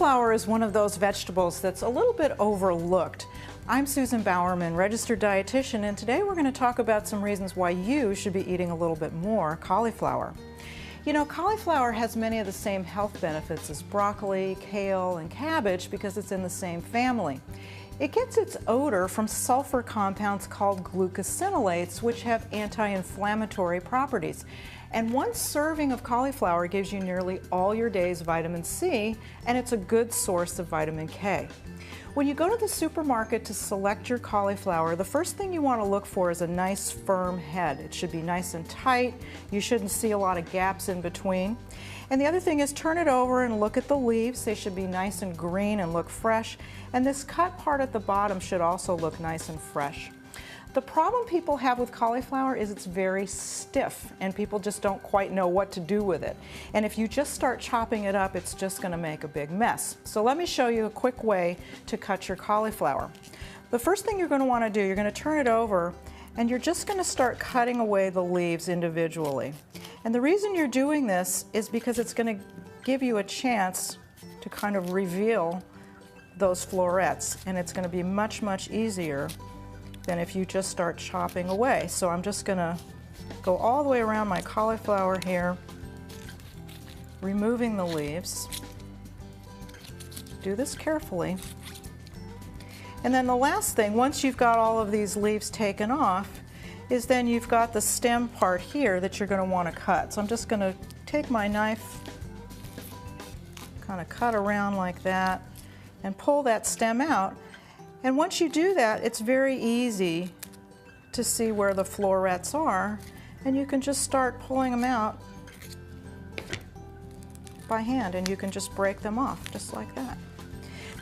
Cauliflower is one of those vegetables that's a little bit overlooked. I'm Susan Bowerman, registered dietitian, and today we're going to talk about some reasons why you should be eating a little bit more cauliflower. You know, cauliflower has many of the same health benefits as broccoli, kale, and cabbage because it's in the same family. It gets its odor from sulfur compounds called glucosinolates, which have anti-inflammatory properties. And one serving of cauliflower gives you nearly all your day's vitamin C, and it's a good source of vitamin K. When you go to the supermarket to select your cauliflower, the first thing you want to look for is a nice firm head. It should be nice and tight. You shouldn't see a lot of gaps in between. And the other thing is turn it over and look at the leaves. They should be nice and green and look fresh. And this cut part at the bottom should also look nice and fresh. The problem people have with cauliflower is it's very stiff and people just don't quite know what to do with it. And if you just start chopping it up, it's just going to make a big mess. So let me show you a quick way to cut your cauliflower. The first thing you're going to want to do, you're going to turn it over and you're just going to start cutting away the leaves individually. And the reason you're doing this is because it's going to give you a chance to kind of reveal those florets, and it's going to be much, much easier than if you just start chopping away. So I'm just going to go all the way around my cauliflower here, removing the leaves. Do this carefully. And then the last thing, once you've got all of these leaves taken off, is then you've got the stem part here that you're going to want to cut. So I'm just going to take my knife, kind of cut around like that, and pull that stem out. And once you do that, it's very easy to see where the florets are, and you can just start pulling them out by hand, and you can just break them off just like that.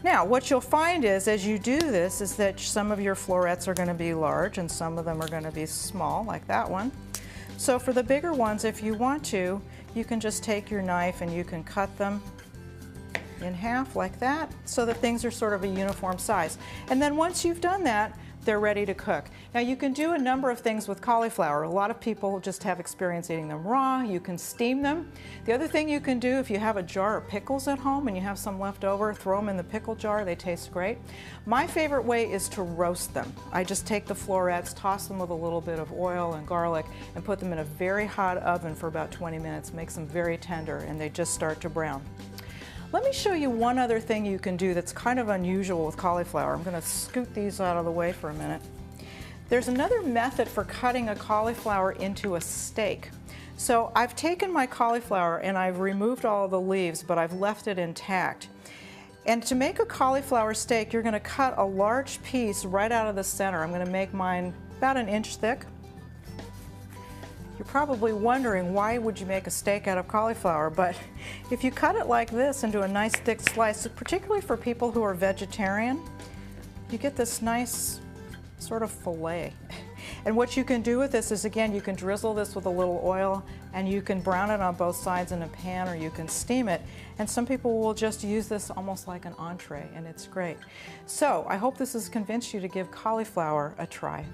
Now, what you'll find is, as you do this, is that some of your florets are going to be large and some of them are going to be small, like that one. So for the bigger ones, if you want to, you can just take your knife and you can cut them in half like that, so that things are sort of a uniform size. And then once you've done that, they're ready to cook. Now you can do a number of things with cauliflower. A lot of people just have experience eating them raw. You can steam them. The other thing you can do, if you have a jar of pickles at home and you have some left over, throw them in the pickle jar. They taste great. My favorite way is to roast them. I just take the florets, toss them with a little bit of oil and garlic, and put them in a very hot oven for about 20 minutes. Makes them very tender, and they just start to brown. Let me show you one other thing you can do that's kind of unusual with cauliflower. I'm going to scoot these out of the way for a minute. There's another method for cutting a cauliflower into a steak. So I've taken my cauliflower and I've removed all of the leaves, but I've left it intact. And to make a cauliflower steak, you're going to cut a large piece right out of the center. I'm going to make mine about 1 inch thick. You're probably wondering, why would you make a steak out of cauliflower? But if you cut it like this into a nice thick slice, particularly for people who are vegetarian, you get this nice sort of fillet. And what you can do with this is, again, you can drizzle this with a little oil and you can brown it on both sides in a pan, or you can steam it. And some people will just use this almost like an entree, and it's great. So I hope this has convinced you to give cauliflower a try.